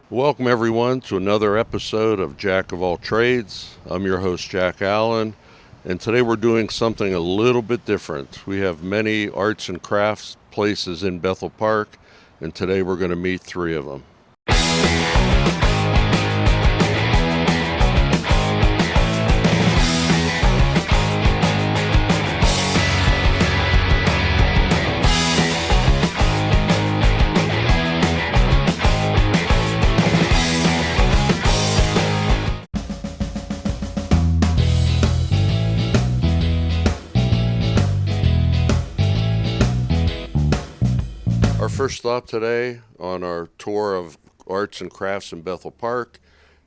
Welcome, everyone, to another episode of Jack of All Trades. I'm your host, Jack Allen, and today we're doing something a little bit different. We have many arts and crafts places in Bethel Park, and today we're going to meet three of them. Our first stop today on our tour of arts and crafts in Bethel Park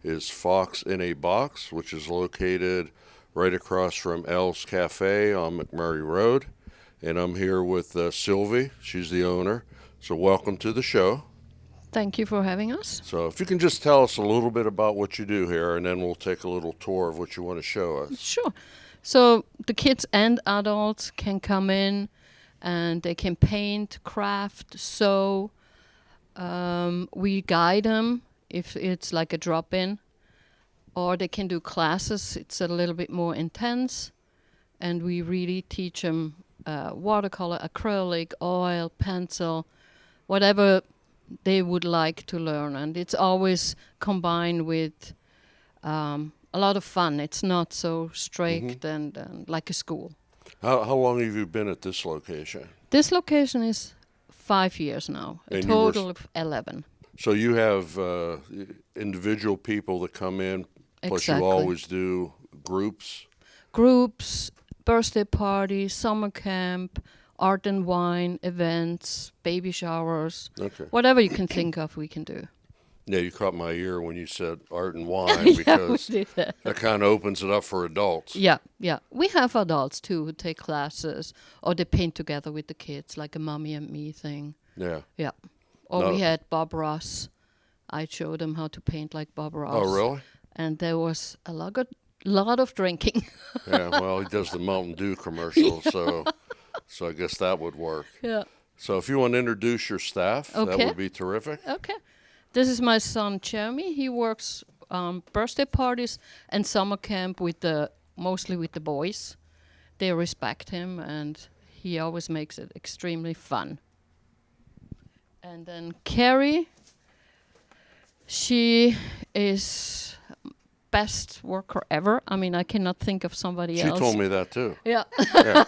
is Fox in a Box, which is located right across from L's Cafe on McMurray Road. And I'm here with Sylvie. She's the owner. So welcome to the show. Thank you for having us. So if you can just tell us a little bit about what you do here, and then we'll take a little tour of what you want to show us. Sure. So the kids and adults can come in and they can paint, craft, sew. We guide them if it's like a drop-in, or they can do classes. It's a little bit more intense, and we really teach them watercolor, acrylic, oil, pencil, whatever they would like to learn. And it's always combined with a lot of fun. It's not so strict and like a school. How long have you been at this location? This location is 5 years now, a And you were total of 11. So you have individual people that come in, plus you Exactly. always do groups. Groups, birthday parties, summer camp, art and wine, events, baby showers, Okay. whatever you can think of, we can do. Yeah, you caught my ear when you said art and wine Yeah, we because do that. that kind of opens it up for adults. Yeah, yeah. We have adults too who take classes or they paint together with the kids, like a mommy and me thing. Yeah. Yeah. Or No. we had Bob Ross. I showed them how to paint like Bob Ross. Oh, really? And there was a lot of drinking. Yeah. Well, he does the Mountain Dew commercials, so I guess that would work. Yeah. So if you want to introduce your staff, that Okay. would be terrific. Okay. This is my son Jeremy. He works birthday parties and summer camp mostly with the boys. They respect him, and he always makes it extremely fun. And then Carrie, she is best worker ever. I mean, I cannot think of somebody She else. told me that too. Yeah. Yeah.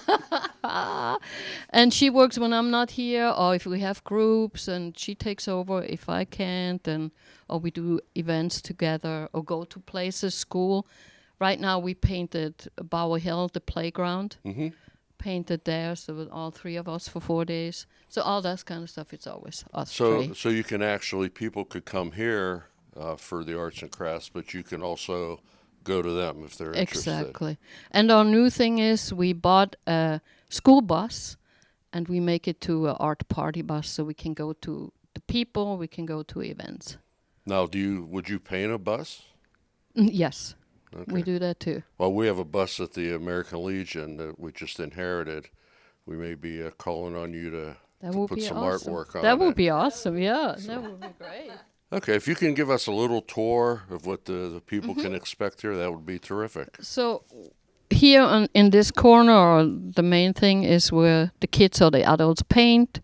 And she works when I'm not here, or if we have groups, and she takes over if I can't, or we do events together, or go to places, school. Right now, we painted Bower Hill, the playground. hmm Painted there, so with all three of us for 4 days. So all that kind of stuff, it's always us So three. so you can actually people could come here for the arts and crafts, but you can also go to them if they're interested. Exactly. And our new thing is we bought a school bus, and we make it to an art party bus, so we can go to the people, we can go to events. Now, would you paint a bus? Yes, Okay. we do that too. Well, we have a bus at the American Legion that we just inherited. We may be calling on you to That would put be some awesome. artwork on That would it. be awesome. Yeah, that would be great. Okay, if you can give us a little tour of what the people Mm-hmm. can expect here, that would be terrific. So here in this corner, the main thing is where the kids or the adults paint.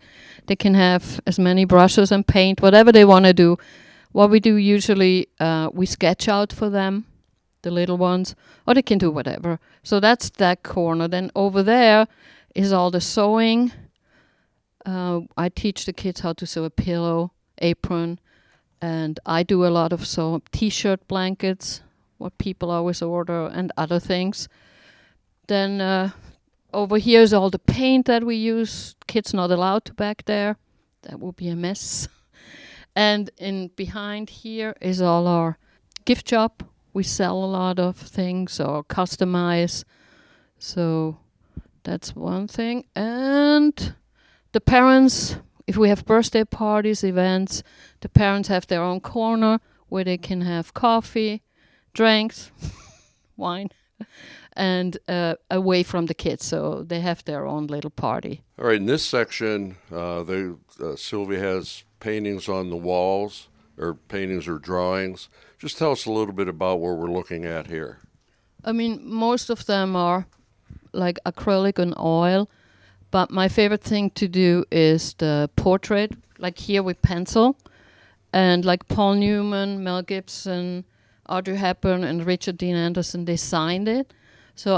They can have as many brushes and paint, whatever they want to do. What we do usually, we sketch out for them, the little ones, or they can do whatever. So that's that corner. Then over there is all the sewing. I teach the kids how to sew a pillow, apron, and I do a lot of sew t-shirt, blankets, what people always order, and other things. Then over here is all the paint that we use. Kids not allowed to back there. That would be a mess. And in behind here is all our gift shop. We sell a lot of things or customize. So that's one thing. And the parents, if we have birthday parties, events, the parents have their own corner where they can have coffee, drinks, wine, and away from the kids, so they have their own little party. All right, in this section, Sylvia has paintings on the walls or paintings or drawings. Just tell us a little bit about what we're looking at here. I mean, most of them are like acrylic and oil, but my favorite thing to do is the portrait, like here with pencil. And like Paul Newman, Mel Gibson, Audrey Hepburn, and Richard Dean Anderson, they signed it. So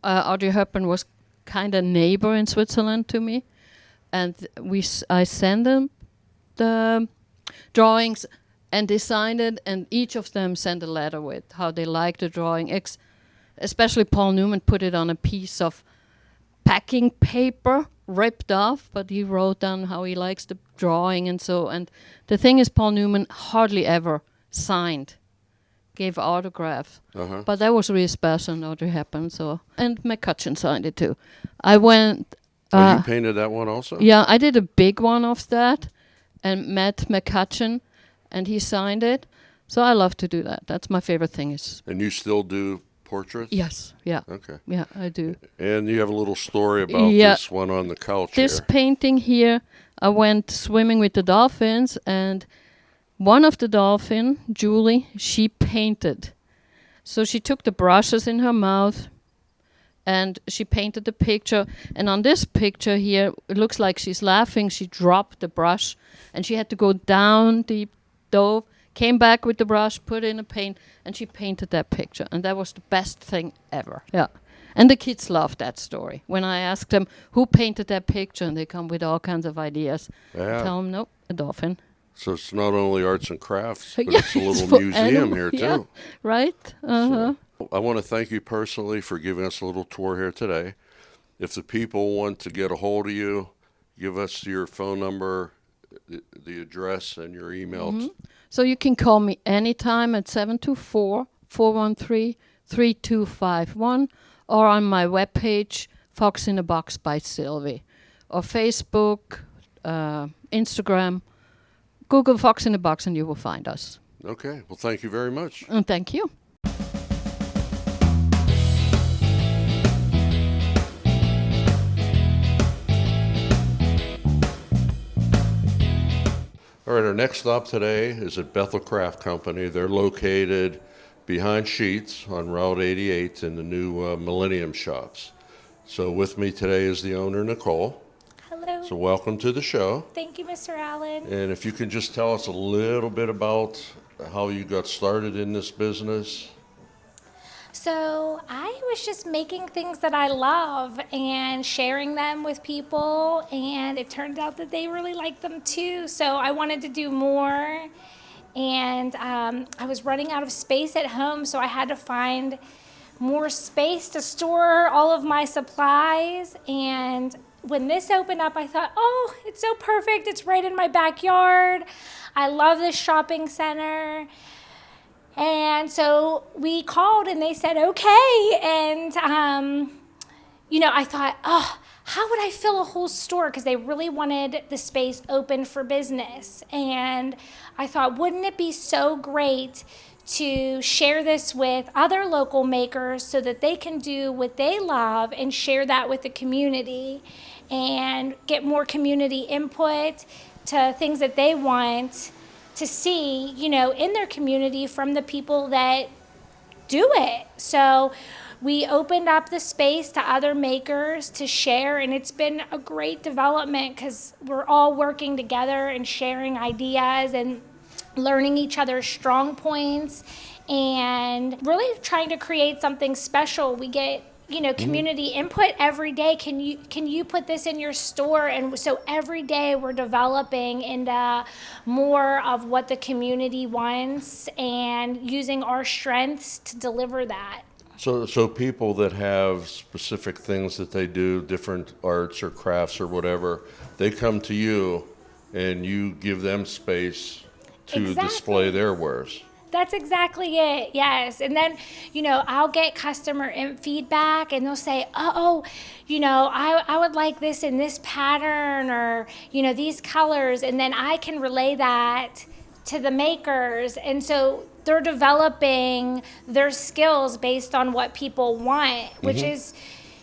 Audrey Hepburn was kind of neighbor in Switzerland to me, and I sent them the drawings, and they signed it, and each of them sent a letter with how they liked the drawing. Especially Paul Newman put it on a piece of packing paper, ripped off, but he wrote down how he likes the drawing and so. And the thing is, Paul Newman hardly ever signed, gave autographs. Uh-huh. But that was really special, and Audrey Hepburn. So, and McCutcheon signed it too. I went. You painted that one also? Yeah, I did a big one of that, and met McCutcheon, and he signed it. So I love to do that. That's my favorite thing. And you still do portraits? Yes, yeah. Okay. Yeah, I do. And you have a little story about Yeah. this one on the couch This here. painting here, I went swimming with the dolphins, and one of the dolphin, Julie, she painted. So she took the brushes in her mouth, and she painted the picture. And on this picture here, it looks like she's laughing. She dropped the brush, and she had to go down deep, dove, came back with the brush, put in a paint, and she painted that picture. And that was the best thing ever. Yeah. And the kids love that story. When I ask them who painted that picture, and they come with all kinds of ideas, I Yeah. tell them, nope, a dolphin. So it's not only arts and crafts, but Yeah, it's a little for museum animal- here yeah, too. right? Uh-huh. I want to thank you personally for giving us a little tour here today. If the people want to get a hold of you, give us your phone number, the address, and your email. So you can call me anytime at 724-413-3251, or on my webpage, Fox in a Box by Sylvie, or Facebook, Instagram. Google Fox in a Box and you will find us. Okay. Well, thank you very much. And thank you. All right, our next stop today is at Bethel Craft Company. They're located behind Sheets on Route 88 in the new Millennium Shops. So with me today is the owner, Nicole. Hello. So welcome to the show. Thank you, Mr. Allen. And if you can just tell us a little bit about how you got started in this business. So I was just making things that I love and sharing them with people, and it turned out that they really liked them too. So I wanted to do more, and I was running out of space at home, so I had to find more space to store all of my supplies. And when this opened up, I thought, oh, it's so perfect. It's right in my backyard. I love this shopping center. And so we called and they said, okay. And, I thought, oh, how would I fill a whole store? Because they really wanted the space open for business. And I thought, wouldn't it be so great to share this with other local makers so that they can do what they love and share that with the community and get more community input to things that they want to see, in their community from the people that do it. So we opened up the space to other makers to share, and it's been a great development because we're all working together and sharing ideas and learning each other's strong points and really trying to create something special. We get community input every day. Can you put this in your store? And so every day we're developing into more of what the community wants and using our strengths to deliver that. So people that have specific things that they do, different arts or crafts or whatever, they come to you and you give them space to Exactly. display their wares. That's exactly it, yes. And then, I'll get customer feedback and they'll say, I would like this in this pattern or, these colors. And then I can relay that to the makers. And so they're developing their skills based on what people want, which is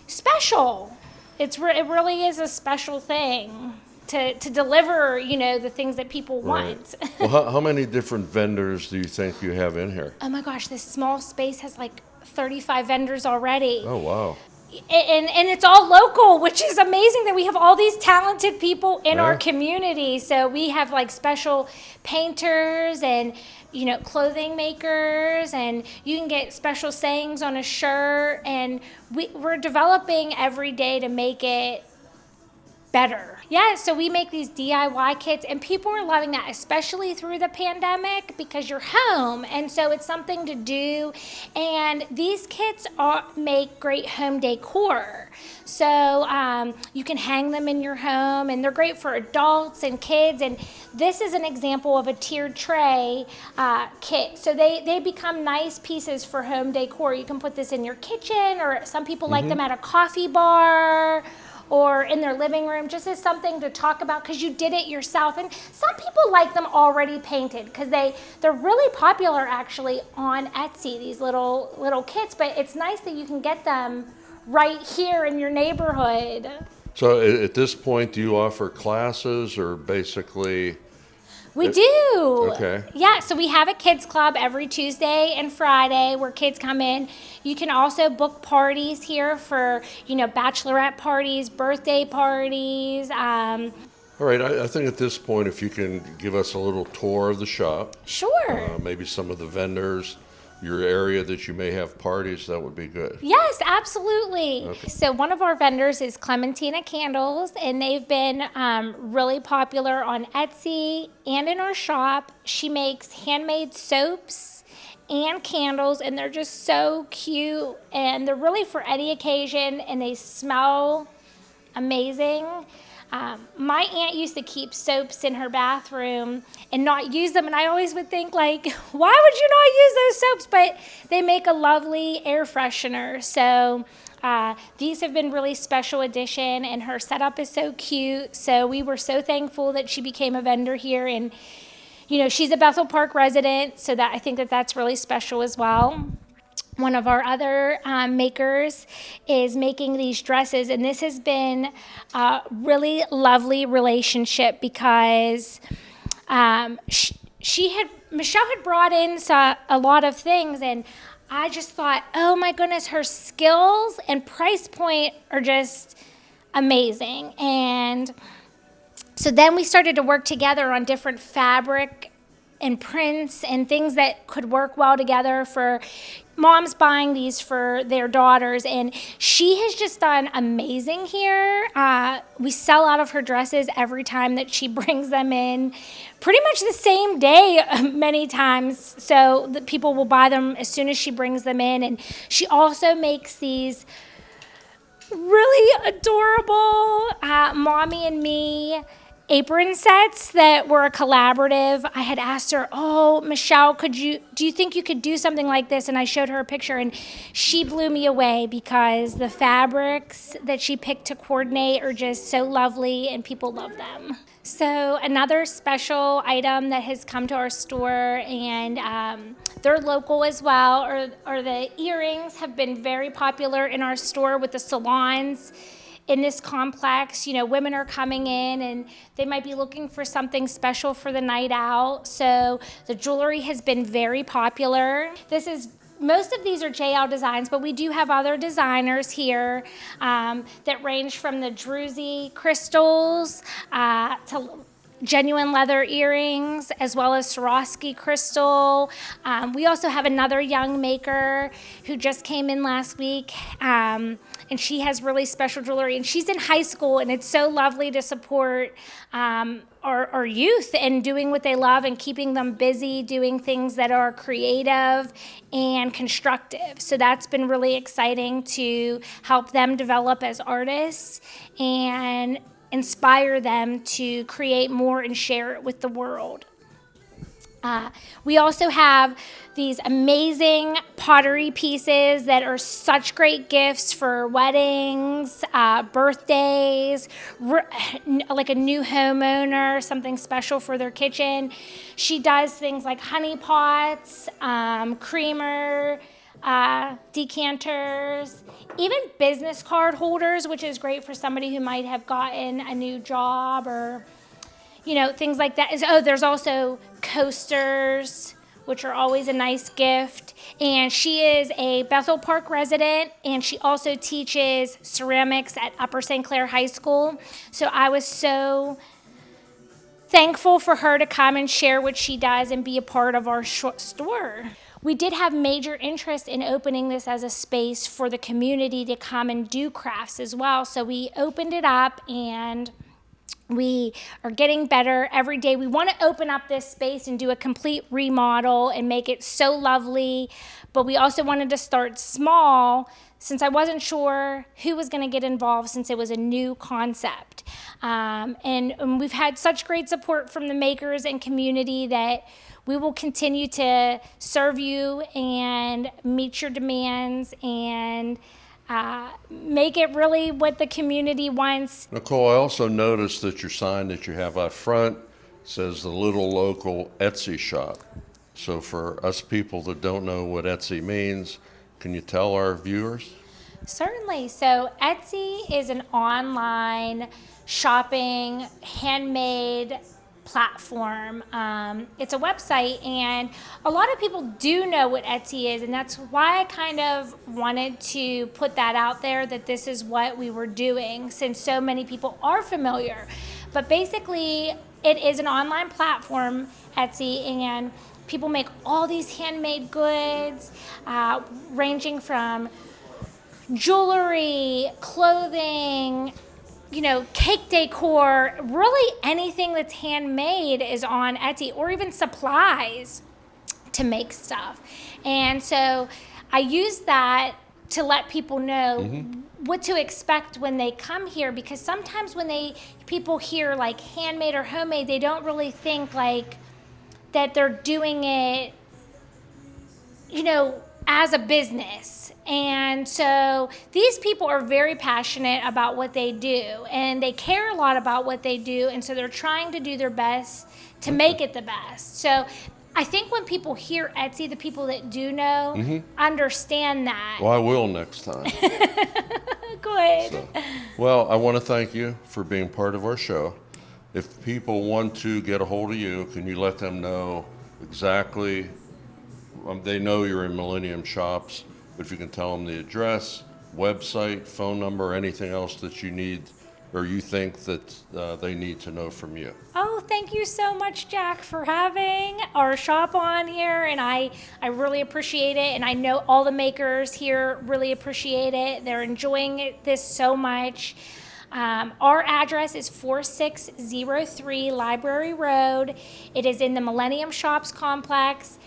special. It really is a special thing. to deliver, the things that people want. Well, how many different vendors do you think you have in here? Oh my gosh, this small space has like 35 vendors already. Oh, wow. And it's all local, which is amazing that we have all these talented people in our Yeah. community. So we have like special painters and clothing makers, and you can get special sayings on a shirt, and we're developing every day to make it better. Yeah, so we make these DIY kits, and people are loving that, especially through the pandemic, because you're home, and so it's something to do. And these kits make great home decor. So you can hang them in your home, and they're great for adults and kids. And this is an example of a tiered tray kit. So they become nice pieces for home decor. You can put this in your kitchen, or some people like them at a coffee bar, or in their living room, just as something to talk about because you did it yourself. And some people like them already painted because they're really popular actually on Etsy, these little kits, but it's nice that you can get them right here in your neighborhood. So at this point, do you offer classes or basically? We do. Okay. Yeah, so we have a kids club every Tuesday and Friday where kids come in. You can also book parties here for, bachelorette parties, birthday parties. All right, I think at this point, if you can give us a little tour of the shop, Sure. maybe some of the vendors, your area that you may have parties, that would be good. Yes, absolutely. Okay. So one of our vendors is Clementina Candles, and they've been really popular on Etsy and in our shop. She makes handmade soaps and candles, and they're just so cute, and they're really for any occasion, and they smell amazing. My aunt used to keep soaps in her bathroom and not use them, and I always would think, like, why would you not use those soaps? But they make a lovely air freshener. So these have been really special edition, and her setup is so cute. So we were so thankful that she became a vendor here, and she's a Bethel Park resident, so that I think that's really special as well. One of our other makers is making these dresses, and this has been a really lovely relationship because Michelle had brought in a lot of things, and I just thought, oh my goodness, her skills and price point are just amazing. And so then we started to work together on different fabric and prints and things that could work well together for moms buying these for their daughters, and she has just done amazing here. We sell out of her dresses every time that she brings them in, pretty much the same day many times, so that people will buy them as soon as she brings them in. And she also makes these really adorable Mommy and Me apron sets that were a collaborative. I had asked her, oh, Michelle, do you think you could do something like this? And I showed her a picture, and she blew me away because the fabrics that she picked to coordinate are just so lovely, and people love them. So another special item that has come to our store, and they're local as well, are the earrings. Have been very popular in our store with the salons. In this complex, women are coming in and they might be looking for something special for the night out. So the jewelry has been very popular. Most of these are JL designs, but we do have other designers here that range from the Druzy crystals to genuine leather earrings, as well as Swarovski crystal. We also have another young maker who just came in last week, and she has really special jewelry, and she's in high school, and it's so lovely to support our youth and doing what they love and keeping them busy doing things that are creative and constructive. So that's been really exciting to help them develop as artists and inspire them to create more and share it with the world. We also have these amazing pottery pieces that are such great gifts for weddings, birthdays, like a new homeowner, something special for their kitchen. She does things like honey pots, creamer, decanters, even business card holders, which is great for somebody who might have gotten a new job or, things like that. Oh, there's also coasters, which are always a nice gift. And she is a Bethel Park resident, and she also teaches ceramics at Upper St. Clair High School. So I was so thankful for her to come and share what she does and be a part of our store. We did have major interest in opening this as a space for the community to come and do crafts as well. So we opened it up, and we are getting better every day. We want to open up this space and do a complete remodel and make it so lovely, but we also wanted to start small since I wasn't sure who was going to get involved since it was a new concept. And we've had such great support from the makers and community that we will continue to serve you and meet your demands and make it really what the community wants. Nicole, I also noticed that your sign that you have out front says the Little Local Etsy Shop. So for us people that don't know what Etsy means, can you tell our viewers? Certainly. So Etsy is an online shopping, handmade platform. It's a website, and a lot of people do know what Etsy is, and that's why I kind of wanted to put that out there, that this is what we were doing, since so many people are familiar. But basically, it is an online platform, Etsy, and people make all these handmade goods, ranging from jewelry, clothing, cake decor, really anything that's handmade is on Etsy, or even supplies to make stuff. And so I use that to let people know what to expect when they come here, because sometimes when people hear like handmade or homemade, they don't really think like that they're doing it, as a business. And so these people are very passionate about what they do, and they care a lot about what they do, and so they're trying to do their best to make it the best. So I think when people hear Etsy, the people that do know understand that. Well, I will next time. Good. So, well, I want to thank you for being part of our show. If people want to get a hold of you, can you let them know exactly? They know you're in Millennium Shops, but if you can tell them the address, website, phone number, anything else that you need or you think that they need to know from you. Oh, thank you so much, Jack, for having our shop on here, and I really appreciate it, and I know all the makers here really appreciate it. They're enjoying this so much. Our address is 4603 Library Road. It is in the Millennium Shops complex,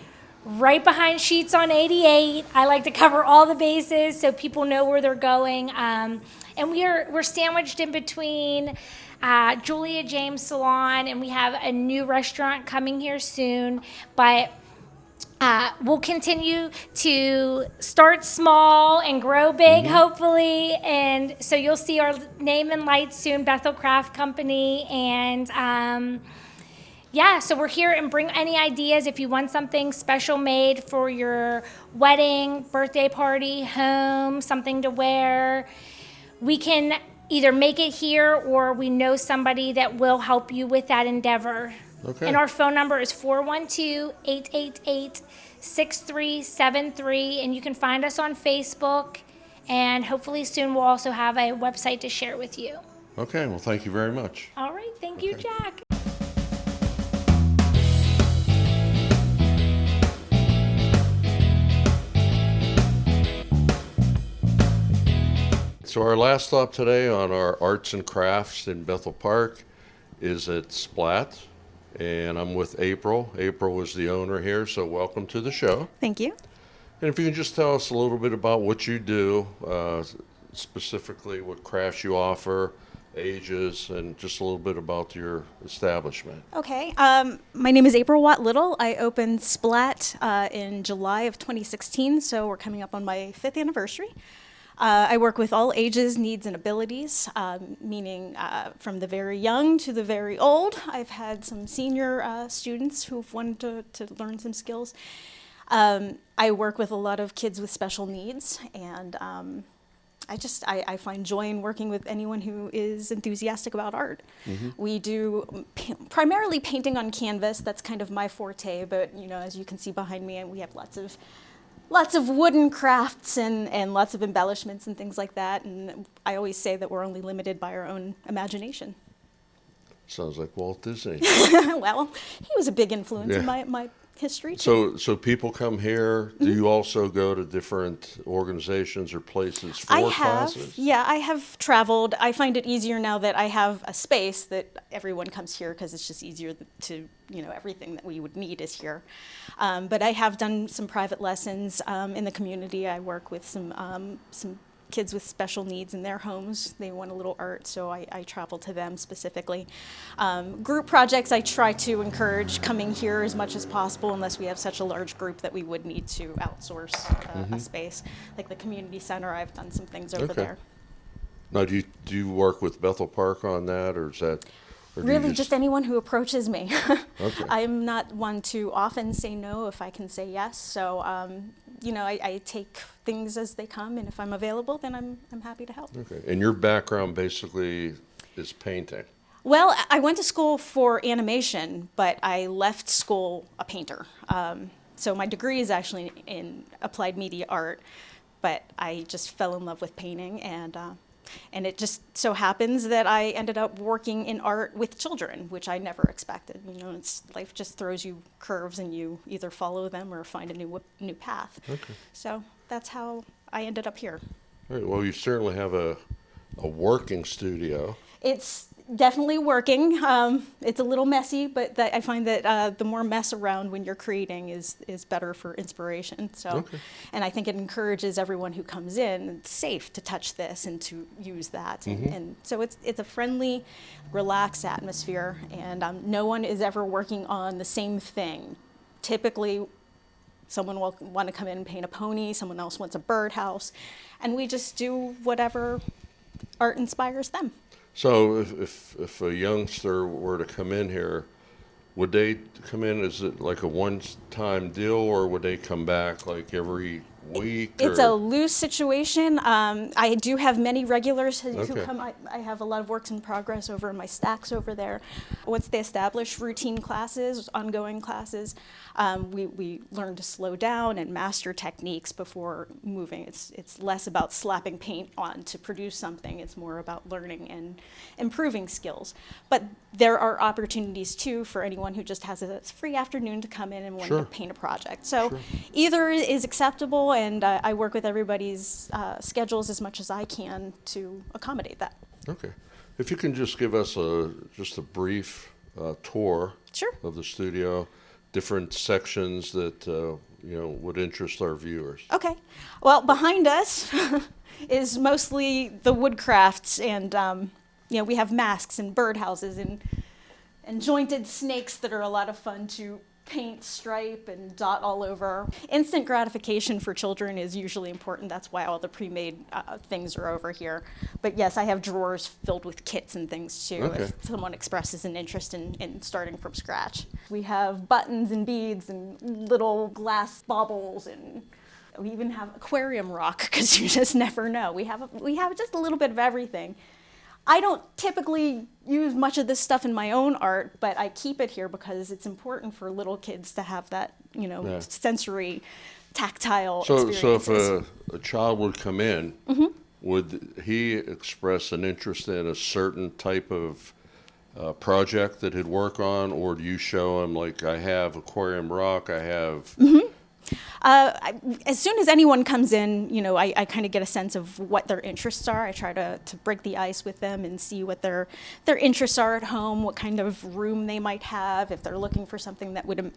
right behind Sheets on 88. I like to cover all the bases so people know where they're going. And we're sandwiched in between Julia James Salon, and we have a new restaurant coming here soon. But we'll continue to start small and grow big, hopefully. And so you'll see our name in lights soon, Bethel Craft Company. And yeah, so we're here, and bring any ideas if you want something special made for your wedding, birthday party, home, something to wear. We can either make it here, or we know somebody that will help you with that endeavor. Okay. And our phone number is 412-888-6373, and you can find us on Facebook, and hopefully soon we'll also have a website to share with you. Okay, well, thank you very much. All right, thank you, Jack. So our last stop today on our arts and crafts in Bethel Park is at Splat, and I'm with April. April is the owner here, so welcome to the show. Thank you. And if you can just tell us a little bit about what you do, specifically what crafts you offer, ages, and just a little bit about your establishment. Okay. My name is April Watt Little. I opened Splat in July of 2016, so we're coming up on my 5th anniversary. I work with all ages, needs, and abilities, meaning from the very young to the very old. I've had some senior students who've wanted to learn some skills. I work with a lot of kids with special needs, and I find joy in working with anyone who is enthusiastic about art. We do primarily painting on canvas. That's kind of my forte, but as you can see behind me, we have lots of wooden crafts and lots of embellishments and things like that. And I always say that we're only limited by our own imagination. Sounds like Walt Disney. Well, he was a big influence in Yeah. my history too. So people come here. Do you also go to different organizations or places for I have, classes? yeah, I have traveled. I find it easier now that I have a space that everyone comes here because it's just easier to, everything that we would need is here. But I have done some private lessons in the community. I work with some kids with special needs in their homes. They want a little art, so I travel to them specifically. Group projects, I try to encourage coming here as much as possible, unless we have such a large group that we would need to outsource a space. Like the community center, I've done some things over Okay. there. Now, do you work with Bethel Park on that, or is that? Or do you Really, just anyone who approaches me. Okay. I'm not one to often say no if I can say yes. So, I take things as they come, and if I'm available, then I'm happy to help. Okay. And your background basically is painting. Well, I went to school for animation, but I left school a painter. So my degree is actually in applied media art, but I just fell in love with painting, and it just so happens that I ended up working in art with children, which I never expected. Life just throws you curves, and you either follow them or find a new path. Okay. So that's how I ended up here. All right. Well, you certainly have a working studio. It's definitely working. It's a little messy, but I find that the more mess around when you're creating is better for inspiration. So, Okay. and I think it encourages everyone who comes in, it's safe to touch this and to use that. And so it's a friendly, relaxed atmosphere, and no one is ever working on the same thing. Typically, someone will want to come in and paint a pony, someone else wants a birdhouse, and we just do whatever art inspires them. So if a youngster were to come in here, would they come in, is it like a one-time deal, or would they come back like every week? It's or? a loose situation. I do have many regulars who Okay. come. I have a lot of works in progress over in my stacks over there. Once they establish routine classes, ongoing classes, we learn to slow down and master techniques before moving. It's less about slapping paint on to produce something. It's more about learning and improving skills. But there are opportunities too for anyone who just has a free afternoon to come in and want Sure. to paint a project. So Sure. either is acceptable, and I work with everybody's schedules as much as I can to accommodate that. Okay. If you can just give us just a brief tour Sure. of the studio, different sections that would interest our viewers. Okay. Well, behind us is mostly the woodcrafts, and we have masks and birdhouses and jointed snakes that are a lot of fun to paint, stripe, and dot all over. Instant gratification for children is usually important. That's why all the pre-made things are over here. But yes, I have drawers filled with kits and things too, Okay. if someone expresses an interest in starting from scratch. We have buttons and beads and little glass baubles, and we even have aquarium rock, because you just never know. We have just a little bit of everything. I don't typically use much of this stuff in my own art, but I keep it here because it's important for little kids to have that, Yeah. sensory, tactile So experiences. if a child would come in, Mm-hmm. would he express an interest in a certain type of project that he'd work on, or do you show him, like, I have aquarium rock, I have... As soon as anyone comes in, I kind of get a sense of what their interests are. I try to break the ice with them and see what their interests are at home, what kind of room they might have, if they're looking for something that would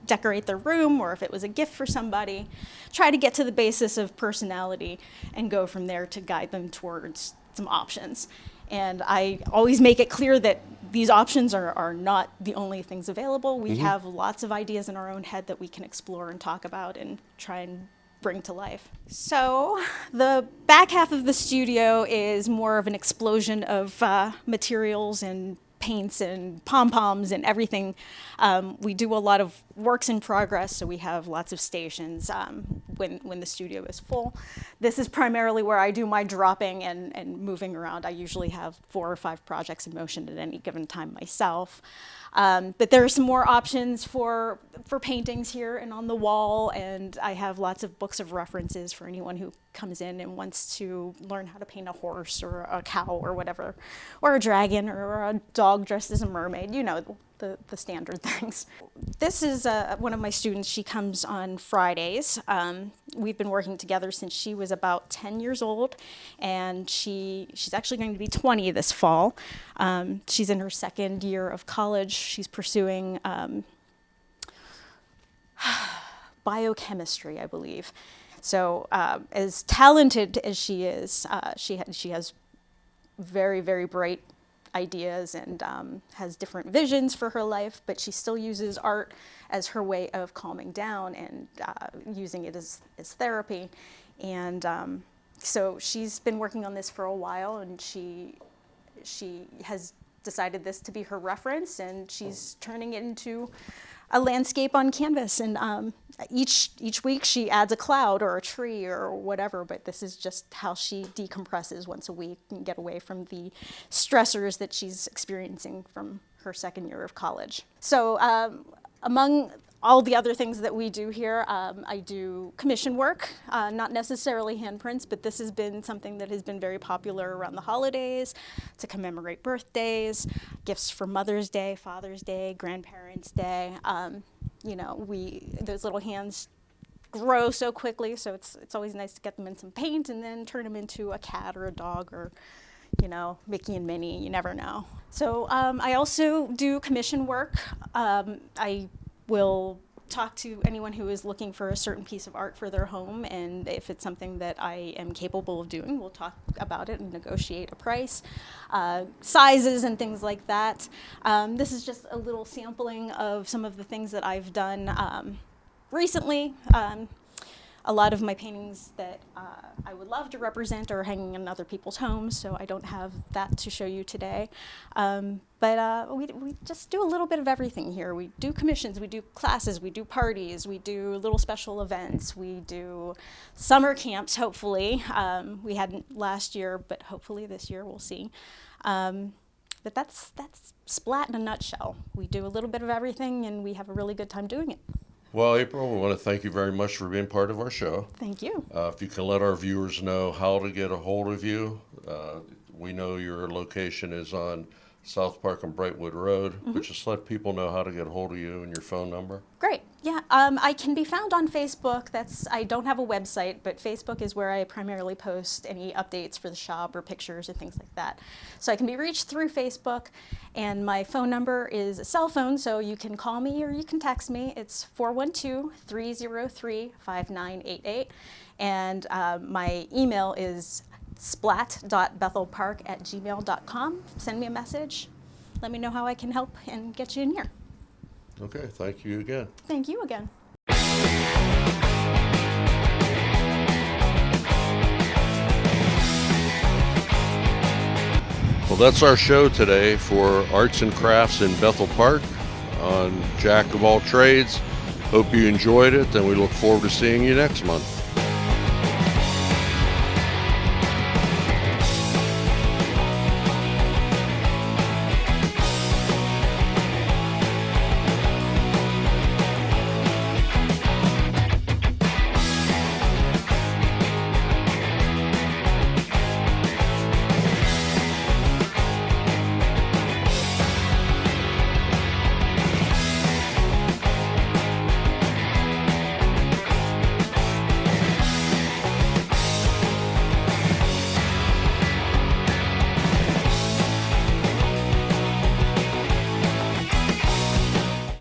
decorate their room, or if it was a gift for somebody. Try to get to the basis of personality and go from there to guide them towards some options. And I always make it clear that these options are not the only things available. We have lots of ideas in our own head that we can explore and talk about and try and bring to life. So the back half of the studio is more of an explosion of materials and paints and pom-poms and everything. We do a lot of works in progress, so we have lots of stations when the studio is full. This is primarily where I do my dropping and moving around. I usually have 4 or 5 projects in motion at any given time myself. But there are some more options for paintings here and on the wall, and I have lots of books of references for anyone who comes in and wants to learn how to paint a horse or a cow or whatever, or a dragon or a dog dressed as a mermaid, you know, the standard things. This is one of my students. She comes on Fridays. We've been working together since she was about 10 years old, and she's actually going to be 20 this fall. She's in her second year of college. She's pursuing biochemistry, I believe. So as talented as she is, she has very, very bright ideas and has different visions for her life, but she still uses art as her way of calming down and using it as therapy. And so she's been working on this for a while, and she has decided this to be her reference, and she's turning it into a landscape on canvas. And each week she adds a cloud or a tree or whatever, but this is just how she decompresses once a week and get away from the stressors that she's experiencing from her second year of college. So among all the other things that we do here, I do commission work, not necessarily handprints, but this has been something that has been very popular around the holidays to commemorate birthdays, gifts for Mother's Day, Father's Day, Grandparents' Day. You know, those little hands grow so quickly, so it's always nice to get them in some paint and then turn them into a cat or a dog or, you know, Mickey and Minnie, you never know. So I also do commission work. I will talk to anyone who is looking for a certain piece of art for their home, and if it's something that I am capable of doing, we'll talk about it and negotiate a price, sizes and things like that. This is just a little sampling of some of the things that I've done recently. A lot of my paintings that I would love to represent are hanging in other people's homes, so I don't have that to show you today. But we just do a little bit of everything here. We do commissions, we do classes, we do parties, we do little special events, we do summer camps, hopefully. We hadn't last year, but hopefully this year we'll see. But that's Splat in a nutshell. We do a little bit of everything, and we have a really good time doing it. Well, April, we want to thank you very much for being part of our show. Thank you. If you can let our viewers know how to get a hold of you. We know your location is on South Park and Brightwood Road, but just let people know how to get a hold of you and your phone number. Great. Yeah, I can be found on Facebook. I don't have a website, but Facebook is where I primarily post any updates for the shop or pictures and things like that. So I can be reached through Facebook, and my phone number is a cell phone, so you can call me or you can text me. It's 412-303-5988, and my email is splat.bethelpark@gmail.com. Send me a message. Let me know how I can help and get you in here. Okay, thank you again. Thank you again. Well, that's our show today for Arts and Crafts in Bethel Park on Jack of All Trades. Hope you enjoyed it, and we look forward to seeing you next month.